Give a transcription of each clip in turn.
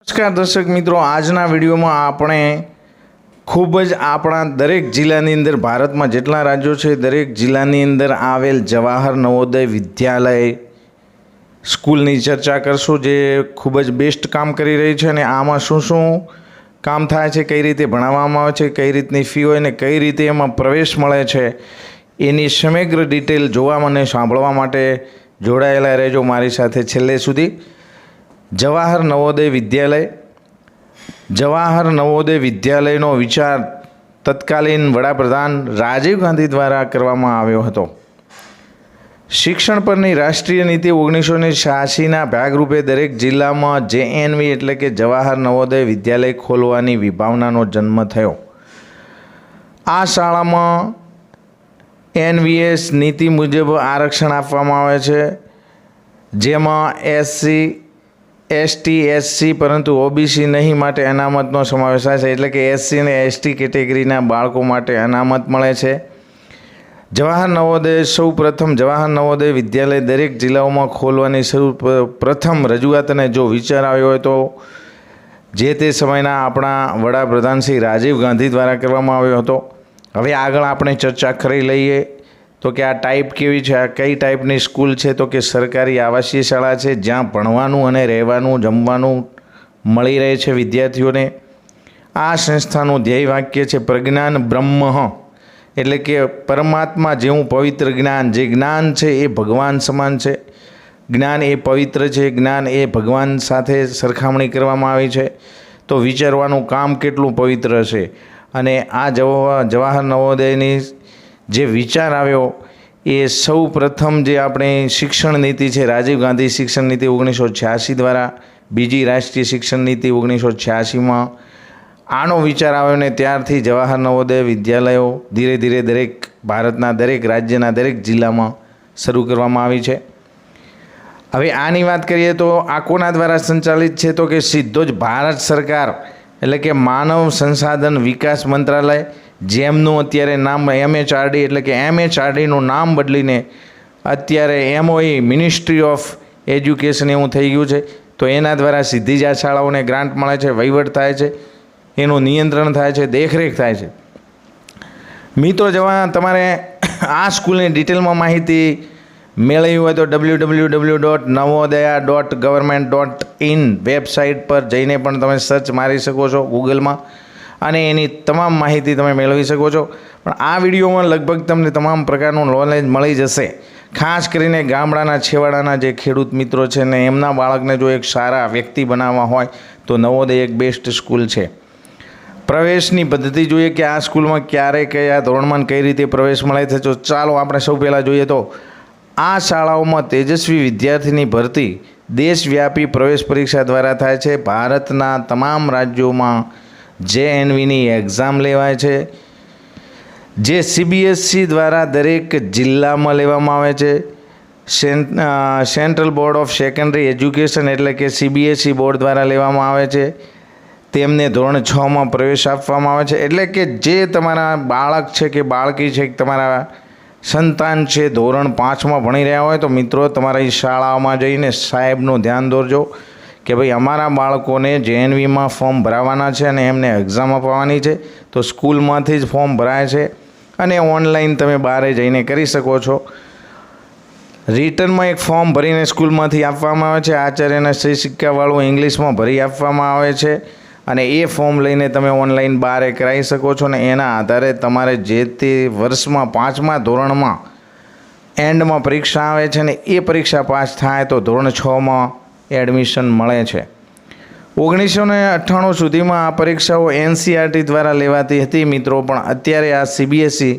નમસ્કાર દર્શક મિત્રો, આજના વિડીયોમાં આપણે ખૂબ જ આપણા દરેક જિલ્લાની અંદર, ભારતમાં જેટલા રાજ્યો છે દરેક જિલ્લાની અંદર આવેલ જવાહર નવોદય વિદ્યાલય સ્કૂલની ચર્ચા કરશું, જે ખૂબ જ બેસ્ટ કામ કરી રહી છે અને આમાં શું શું કામ થાય છે, કઈ રીતે ભણાવવામાં આવે છે, કઈ રીતની ફી હોય ને કઈ રીતે એમાં પ્રવેશ મળે છે, એની સમગ્ર ડિટેલ જોવા અને સાંભળવા માટે જોડાયેલા રહેજો મારી સાથે છેલ્લે સુધી। જવાહર નવોદય વિદ્યાલયનો વિચાર તત્કાલીન વડાપ્રધાન રાજીવ ગાંધી દ્વારા કરવામાં આવ્યો હતો। શિક્ષણ પરની રાષ્ટ્રીય નીતિ 1986ના ભાગરૂપે દરેક જિલ્લામાં JNV એટલે કે જવાહર નવોદય વિદ્યાલય ખોલવાની વિભાવનાનો જન્મ થયો। આ શાળામાં NVS નીતિ મુજબ આરક્ષણ આપવામાં આવે છે, જેમાં SC ST SC પરંતુ OBC નહીં માટે અનામતનો સમાવેશ થાય છે, એટલે કે SC અને ST કેટેગરીના બાળકો માટે અનામત મળે છે। જવાહર નવોદય વિદ્યાલય દરેક જિલ્લાઓમાં ખોલવાની પ્રથમ રજૂઆત અને જો વિચાર આવ્યો હોય તો જે તે સમયના આપણા વડાપ્રધાન શ્રી રાજીવ ગાંધી દ્વારા કરવામાં આવ્યો હતો। હવે આગળ આપણે ચર્ચા કરી લઈએ તો કે આ ટાઈપ કેવી છે, આ કઈ ટાઈપની સ્કૂલ છે, તો કે સરકારી આવાસીય શાળા છે, જ્યાં ભણવાનું અને રહેવાનું જમવાનું મળી રહે છે વિદ્યાર્થીઓને। આ સંસ્થાનું ધ્યેય વાક્ય છે પ્રજ્ઞાન બ્રહ્મ, એટલે કે પરમાત્મા જેવું પવિત્ર જ્ઞાન, જે જ્ઞાન છે એ ભગવાન સમાન છે, જ્ઞાન એ પવિત્ર છે, જ્ઞાન એ ભગવાન સાથે સરખામણી કરવામાં આવી છે, તો વિચારવાનું કામ કેટલું પવિત્ર છે। અને આ જવાહર નવોદયની જે વિચાર આવ્યો એ સૌ પ્રથમ જે આપણી શિક્ષણ નીતિ છે, રાજીવ ગાંધી શિક્ષણ નીતિ 1986 દ્વારા, બીજી રાષ્ટ્રીય શિક્ષણ નીતિ 1986માં આનો વિચાર આવ્યો ને ત્યારથી જવાહર નવોદય વિદ્યાલયો ધીરે ધીરે દરેક ભારતના દરેક રાજ્યના દરેક જિલ્લામાં શરૂ કરવામાં આવી છે। હવે આની વાત કરીએ તો આ કોના દ્વારા સંચાલિત છે, તો કે સીધો જ ભારત સરકાર એટલે કે માનવ સંસાધન વિકાસ મંત્રાલય, જેમનું અત્યારે નામ MHRD એટલે કે MHRDનું નામ બદલીને અત્યારે MOE મિનિસ્ટ્રી ઓફ એજ્યુકેશન એવું થઈ ગયું છે। તો એના દ્વારા સીધી જ આ શાળાઓને ગ્રાન્ટ મળે છે, વહીવટ થાય છે, એનું નિયંત્રણ થાય છે, દેખરેખ થાય છે। મિત્રો, તમારે આ સ્કૂલની ડિટેલમાં માહિતી મેળવી હોય તો www.navodaya.government.in વેબસાઇટ પર જઈને પણ તમે સર્ચ મારી શકો છો ગૂગલમાં, અને એની તમામ માહિતી તમે મેળવી શકો છો। પણ આ વિડીયોમાં લગભગ તમને તમામ પ્રકારનું નોલેજ મળી જશે, ખાસ કરીને ગામડાના છેવાડાના જે ખેડૂત મિત્રો છે ને એમના બાળકને જો એક સારા વ્યક્તિ બનાવવા હોય તો નવોદય એક બેસ્ટ સ્કૂલ છે। પ્રવેશની પદ્ધતિ જોઈએ કે આ સ્કૂલમાં ક્યારે કયા ધોરણમાં કઈ રીતે પ્રવેશ મળે છે, તો ચાલો આપણે સૌ પહેલાં જોઈએ તો આ શાળાઓમાં તેજસ્વી વિદ્યાર્થીની ભરતી દેશવ્યાપી પ્રવેશ પરીક્ષા દ્વારા થાય છે। ભારતના તમામ રાજ્યોમાં JNVની એક્ઝામ લેવાય છે, જે CBSE દ્વારા દરેક જિલ્લામાં લેવામાં આવે છે। Central board of secondary education એટલે કે CBSE બોર્ડ દ્વારા લેવામાં આવે છે। તેમને ધોરણ 6માં પ્રવેશ આપવામાં આવે છે, એટલે કે જે તમારા બાળક છે કે બાળકી છે કે તમારા સંતાન છે ધોરણ 5માં ભણી રહ્યા હોય તો મિત્રો તમારી શાળાઓમાં જઈને સાહેબનું ધ્યાન દોરજો કે ભાઈ અમારા બાળકોને JNVમાં ફોર્મ ભરાવાના છે અને એમને એક્ઝામ આપવાની છે, તો સ્કૂલમાંથી જ ફોર્મ ભરાય છે અને ઓનલાઈન તમે બહાર જઈને કરી શકો છો। રિટર્નમાં એક ફોર્મ ભરીને સ્કૂલમાંથી આપવામાં આવે છે, આચાર્યના સહી સિક્કાવાળું ઇંગ્લિશમાં ભરી આપવામાં આવે છે, અને એ ફોર્મ લઈને તમે ઓનલાઈન બહાર કરાવી શકો છો ને એના આધારે તમારે જે તે વર્ષમાં 5મા ધોરણમાં એન્ડમાં પરીક્ષા આવે છે ને એ પરીક્ષા પાસ થાય તો ધોરણ 6માં એડમિશન મળે છે। 1998 સુધીમાં આ પરીક્ષાઓ NCERT દ્વારા લેવાતી હતી મિત્રો, પણ અત્યારે આ CBSE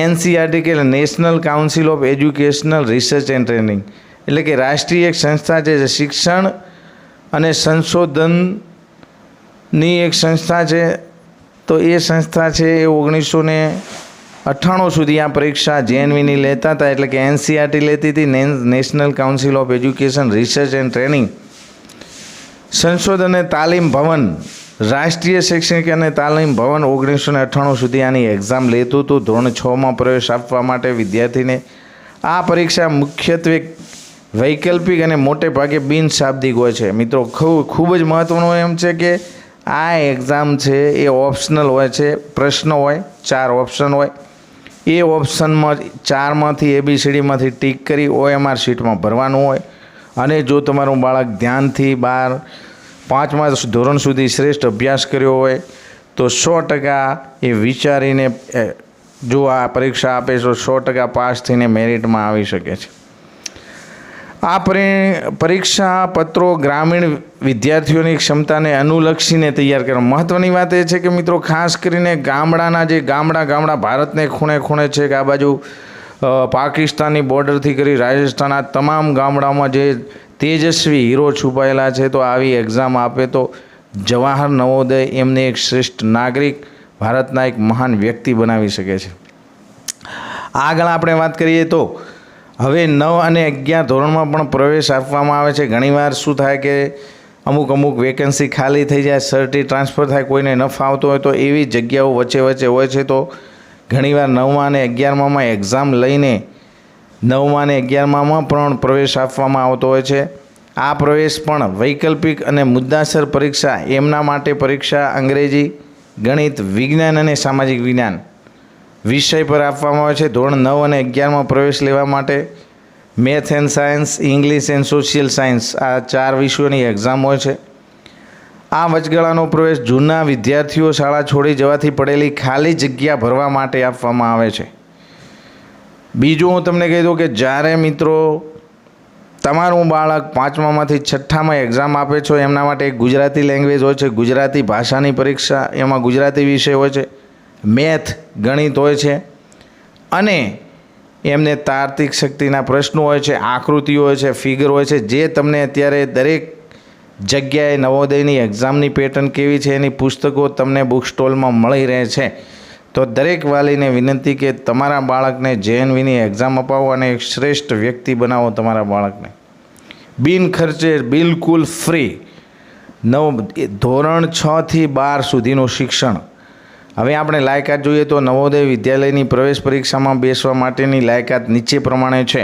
NCERT કે national council of educational research and training એટલે કે રાષ્ટ્રીય એક સંસ્થા છે જે શિક્ષણ અને સંશોધનની એક સંસ્થા છે, તો એ સંસ્થા છે એ 1998 સુધી આ પરીક્ષા JNVની લેતા હતા, એટલે કે NCERT લેતી હતી, national council of education research and training. સંશોધન અને તાલીમ ભવન, રાષ્ટ્રીય શૈક્ષણિક અને તાલીમ ભવન 1998 સુધી આની એક્ઝામ લેતું હતું ધોરણ 6માં પ્રવેશ આપવા માટે વિદ્યાર્થીને। આ પરીક્ષા મુખ્યત્વે વૈકલ્પિક અને મોટે ભાગે બિનશાબ્દિક હોય છે. મિત્રો ખૂબ જ મહત્ત્વનું એમ છે કે આ એક્ઝામ છે એ ઓપ્શનલ હોય છે. પ્રશ્ન હોય, 4 ઓપ્શન હોય. એ ઓપ્શનમાં 4માંથી ABCDમાંથી ટીક કરી OMR શીટમાં ભરવાનું હોય. અને જો તમારું બાળક ધ્યાનથી 5મા ધોરણ સુધી શ્રેષ્ઠ અભ્યાસ કર્યો હોય તો 100% એ વિચારીને જો આ પરીક્ષા આપે તો 100% પાસ થઈને મેરિટમાં આવી શકે છે. આ પરીક્ષા પત્રો ગ્રામીણ વિદ્યાર્થીઓની ક્ષમતાને અનુલક્ષીને તૈયાર કરવા. મહત્ત્વની વાત એ છે કે મિત્રો ખાસ કરીને ગામડાના જે ગામડા ભારતને ખૂણે ખૂણે છે કે આ બાજુ પાકિસ્તાનની બોર્ડરથી કરી રાજસ્થાન, આ તમામ ગામડામાં જે તેજસ્વી હીરો છુપાયેલા છે તો આવી એક્ઝામ આપે તો જવાહર નવોદય એમને એક શ્રેષ્ઠ નાગરિક, ભારતના એક મહાન વ્યક્તિ બનાવી શકે છે. આગળ આપણે વાત કરીએ તો હવે 9 અને 11 ધોરણમાં પણ પ્રવેશ આપવામાં આવે છે. ઘણીવાર શું થાય કે અમુક વેકેન્સી ખાલી થઈ જાય, સર્ટી ટ્રાન્સફર થાય, કોઈને ન ફાવતો હોય તો એવી જગ્યાઓ વચ્ચે હોય છે. તો ઘણીવાર 9મા અને 11મામાં એક્ઝામ લઈને 9મા અને 11મામાં પણ પ્રવેશ આપવામાં આવતો હોય છે. આ પ્રવેશ પણ વૈકલ્પિક અને મુદ્દાસર પરીક્ષા એમના માટે પરીક્ષા અંગ્રેજી, ગણિત, વિજ્ઞાન અને સામાજિક વિજ્ઞાન વિષય પર આપવામાં આવે છે. ધોરણ 9 અને 11માં પ્રવેશ લેવા માટે math and science, English and social science આ 4 વિષયોની એક્ઝામ હોય છે. આ વચગાળાનો પ્રવેશ જૂના વિદ્યાર્થીઓ શાળા છોડી જવાથી પડેલી ખાલી જગ્યા ભરવા માટે આપવામાં આવે છે. બીજું હું તમને કહી દઉં કે જ્યારે મિત્રો તમારું બાળક 5મામાંથી 6ઠામાં એક્ઝામ આપે છો એમના માટે એક ગુજરાતી લેંગ્વેજ હોય છે, ગુજરાતી ભાષાની પરીક્ષા, એમાં ગુજરાતી વિષય હોય છે, મેથ, ગણિત હોય છે અને એમને તાર્કિક શક્તિના પ્રશ્નો હોય છે, આકૃતિઓ હોય છે, ફિગર હોય છે, જે તમને અત્યારે દરેક જગ્યાએ નવોદયની એક્ઝામની પેટર્ન કેવી છે એની પુસ્તકો તમને બુક સ્ટોલમાં મળી રહે છે. તો દરેક વાલીને વિનંતી કે તમારા બાળકને JNVની એક્ઝામ અપાવો અને એક શ્રેષ્ઠ વ્યક્તિ બનાવો તમારા બાળકને. બિન ખર્ચે બિલકુલ ફ્રી ધોરણ 6 થી 12 સુધીનું શિક્ષણ. હવે આપણે લાયકાત જોઈએ તો નવોદય વિદ્યાલયની પ્રવેશ પરીક્ષામાં બેસવા માટેની લાયકાત નીચે પ્રમાણે છે.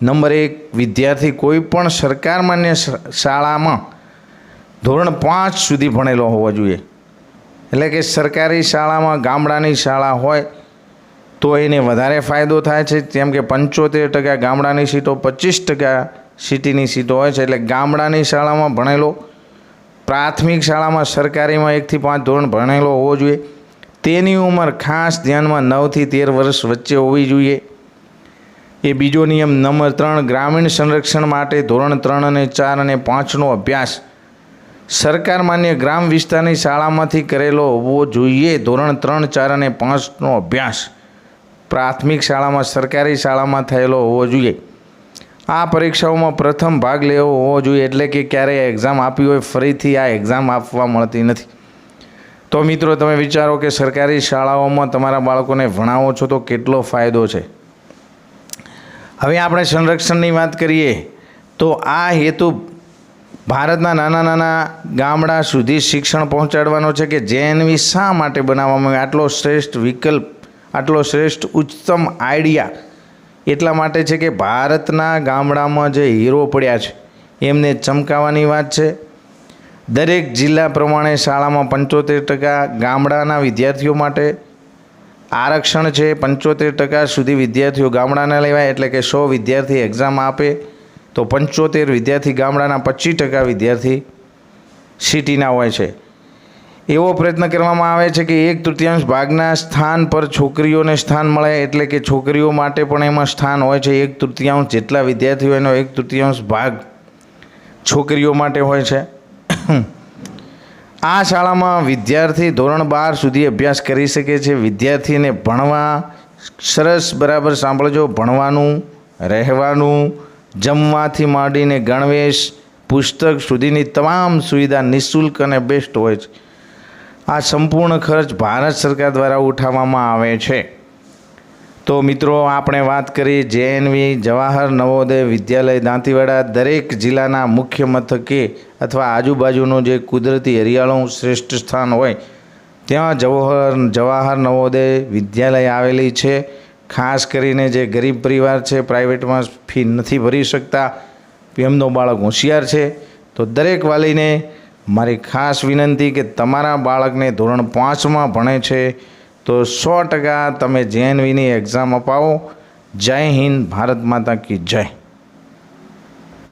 નંબર 1, વિદ્યાર્થી કોઈ પણ સરકાર માન્ય શાળામાં ધોરણ 5 સુધી ભણેલો હોવો જોઈએ. એટલે કે સરકારી શાળામાં ગામડાની શાળા હોય તો એને વધારે ફાયદો થાય છે. જેમ કે 75% ગામડાની સીટો, 25% સિટીની સીટો હોય છે. એટલે ગામડાની શાળામાં ભણેલો, પ્રાથમિક શાળામાં સરકારીમાં 1 થી 5 ધોરણ ભણેલો હોવો જોઈએ. તેની ઉંમર ખાસ ધ્યાનમાં 9 થી 13 વર્ષ વચ્ચે હોવી જોઈએ. એ બીજો નિયમ. નંબર 3, ગ્રામીણ સંરક્ષણ માટે ધોરણ 3 અને 4 અને 5નો અભ્યાસ સરકાર માન્ય ગ્રામ વિસ્તારની શાળામાંથી કરેલો હોવો જોઈએ. ધોરણ 3, 4 અને 5નો અભ્યાસ પ્રાથમિક શાળામાં સરકારી શાળામાં થયેલો હોવો જોઈએ. આ પરીક્ષાઓમાં પ્રથમ ભાગ લેવો હોવો જોઈએ. એટલે કે ક્યારેય એક્ઝામ આપી હોય ફરીથી આ એક્ઝામ આપવા મળતી નથી. તો મિત્રો તમે વિચારો કે સરકારી શાળાઓમાં તમારા બાળકોને ભણાવો છો તો કેટલો ફાયદો છે. હવે આપણે સંરક્ષણની વાત કરીએ તો આ હેતુ ભારતના નાના ગામડા સુધી શિક્ષણ પહોંચાડવાનો છે કે JNV શા માટે બનાવવામાં આવ્યો. આટલો શ્રેષ્ઠ વિકલ્પ, આટલો શ્રેષ્ઠ ઉચ્ચતમ આઈડિયા એટલા માટે છે કે ભારતના ગામડામાં જે હીરો પડ્યા છે એમને ચમકાવવાની વાત છે. દરેક જિલ્લા પ્રમાણે શાળામાં 75% ગામડાના વિદ્યાર્થીઓ માટે આરક્ષણ છે. 75% સુધી વિદ્યાર્થીઓ ગામડાના લેવાય. એટલે કે 100 વિદ્યાર્થી એક્ઝામ આપે તો 75 વિદ્યાર્થી ગામડાના, 25% વિદ્યાર્થી સિટીના હોય છે. એવો પ્રયત્ન કરવામાં આવે છે કે 1/3 ભાગના સ્થાન પર છોકરીઓને સ્થાન મળે. એટલે કે છોકરીઓ માટે પણ એમાં સ્થાન હોય છે. 1/3 જેટલા વિદ્યાર્થીઓ એનો 1/3 ભાગ છોકરીઓ માટે હોય છે. આ શાળામાં વિદ્યાર્થી ધોરણ 12 સુધી અભ્યાસ કરી શકે છે. વિદ્યાર્થીને ભણવા સરસ, બરાબર સાંભળજો, ભણવાનું, રહેવાનું, જમવાથી માંડીને ગણવેશ, પુસ્તક સુધીની તમામ સુવિધા નિઃશુલ્ક અને બેસ્ટ હોય છે. આ સંપૂર્ણ ખર્ચ ભારત સરકાર દ્વારા ઉઠાવવામાં આવે છે. તો મિત્રો આપણે વાત કરી JNV જવાહર નવોદય વિદ્યાલય દાંતીવાડા. દરેક જિલ્લાના મુખ્ય મથકે અથવા આજુબાજુનું જે કુદરતી હરિયાળું શ્રેષ્ઠ સ્થાન હોય ત્યાં જવાહર નવોદય વિદ્યાલય આવેલી છે. ખાસ કરીને જે ગરીબ પરિવાર છે, પ્રાઇવેટમાં ફી નથી ભરી શકતા, એમનો બાળક હોશિયાર છે, તો દરેક વાલીને મારી ખાસ વિનંતી કે તમારા બાળકને ધોરણ 5માં ભણે છે તો 100% તમે JNVની એક્ઝામ અપાવો. જય હિન્દ, ભારત માતા કી જય.